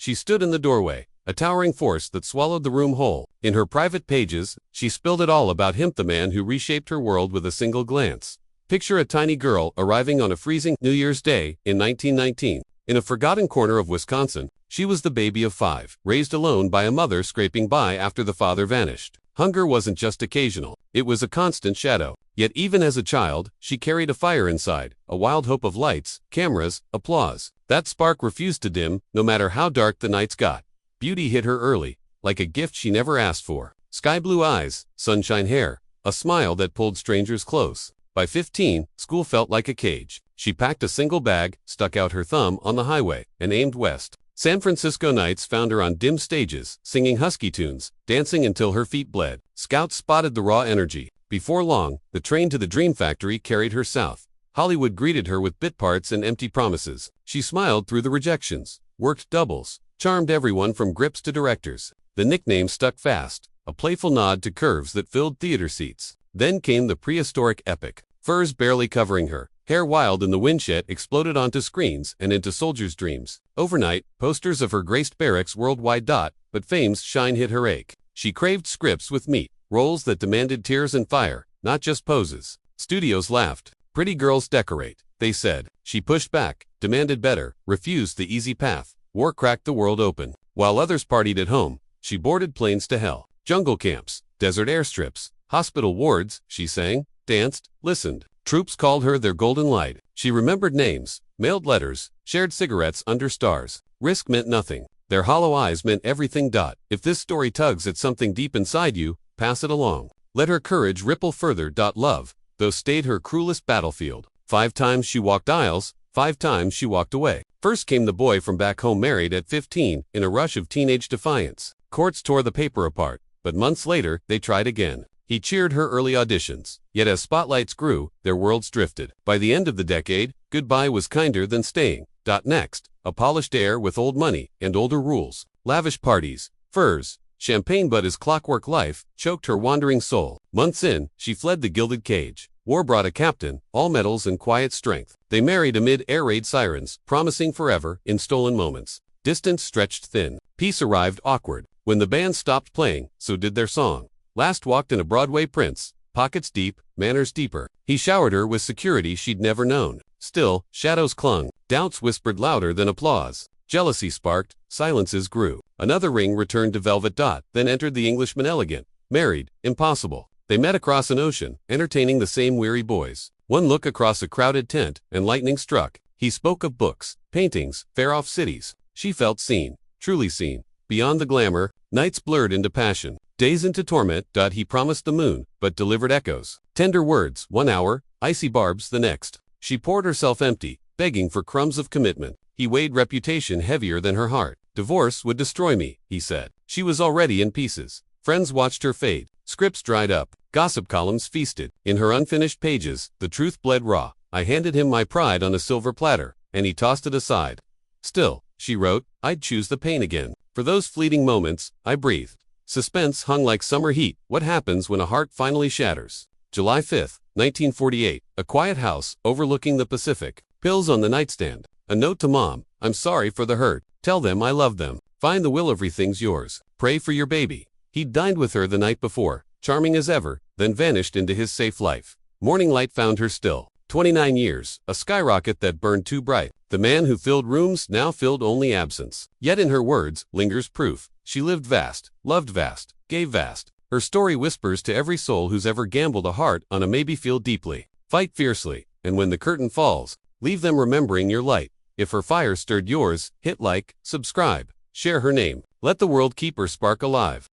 She stood in the doorway, a towering force that swallowed the room whole. In her private pages, she spilled it all about him, the man who reshaped her world with a single glance. Picture a tiny girl arriving on a freezing New Year's Day in 1919. In a forgotten corner of Wisconsin, she was the baby of 5, raised alone by a mother scraping by after the father vanished. Hunger wasn't just occasional, it was a constant shadow. Yet even as a child, she carried a fire inside, a wild hope of lights, cameras, applause. That spark refused to dim, no matter how dark the nights got. Beauty hit her early, like a gift she never asked for. Sky blue eyes, sunshine hair, a smile that pulled strangers close. By 15, school felt like a cage. She packed a single bag, stuck out her thumb on the highway, and aimed west. San Francisco nights found her on dim stages, singing husky tunes, dancing until her feet bled. Scouts spotted the raw energy. Before long, the train to the Dream Factory carried her south. Hollywood greeted her with bit parts and empty promises. She smiled through the rejections, worked doubles, charmed everyone from grips to directors. The nickname stuck fast, a playful nod to curves that filled theater seats. Then came the prehistoric epic. Furs barely covering her, hair wild in the windshed exploded onto screens and into soldiers' dreams. Overnight, posters of her graced barracks worldwide. But fame's shine hit her ache. She craved scripts with meat, roles that demanded tears and fire, not just poses. Studios laughed. Pretty girls decorate, they said. She pushed back, demanded better, refused the easy path. War cracked the world open. While others partied at home, she boarded planes to hell. Jungle camps, desert airstrips, hospital wards, she sang, danced, listened. Troops called her their golden light. She remembered names, mailed letters, shared cigarettes under stars. Risk meant nothing. Their hollow eyes meant everything. If this story tugs at something deep inside you, pass it along. Let her courage ripple further. Love, though, stayed her cruelest battlefield. 5 times she walked aisles, 5 times she walked away. First came the boy from back home, married at 15, in a rush of teenage defiance. Courts tore the paper apart, but months later, they tried again. He cheered her early auditions. Yet as spotlights grew, their worlds drifted. By the end of the decade, goodbye was kinder than staying. Next, a polished air with old money and older rules. Lavish parties, furs, champagne, but his clockwork life choked her wandering soul. Months in, she fled the gilded cage. War brought a captain, all metals and quiet strength. They married amid air raid sirens, promising forever in stolen moments. Distance stretched thin. Peace arrived awkward. When the band stopped playing, so did their song. Last walked in a Broadway prince, pockets deep, manners deeper. He showered her with security she'd never known. Still, shadows clung. Doubts whispered louder than applause. Jealousy sparked. Silences grew. Another ring returned to velvet. Then entered the Englishman, elegant, married, impossible. They met across an ocean, entertaining the same weary boys. One look across a crowded tent, and lightning struck. He spoke of books, paintings, far-off cities. She felt seen, truly seen. Beyond the glamour, nights blurred into passion. Days into torment. He promised the moon, but delivered echoes. Tender words, 1 hour, icy barbs the next. She poured herself empty, begging for crumbs of commitment. He weighed reputation heavier than her heart. Divorce would destroy me, he said. She was already in pieces. Friends watched her fade. Scripts dried up. Gossip columns feasted. In her unfinished pages, the truth bled raw. I handed him my pride on a silver platter, and he tossed it aside. Still, she wrote, I'd choose the pain again. For those fleeting moments, I breathed. Suspense hung like summer heat. What happens when a heart finally shatters? July 5, 1948. A quiet house overlooking the Pacific. Pills on the nightstand. A note to mom. I'm sorry for the hurt. Tell them I love them. Find the will, everything's yours. Pray for your baby. He'd dined with her the night before, charming as ever, then vanished into his safe life. Morning light found her still. 29 years, a skyrocket that burned too bright. The man who filled rooms now filled only absence. Yet in her words lingers proof. She lived vast, loved vast, gave vast. Her story whispers to every soul who's ever gambled a heart on a maybe. Feel deeply. Fight fiercely, and when the curtain falls, leave them remembering your light. If her fire stirred yours, hit like, subscribe, share her name. Let the world keep her spark alive.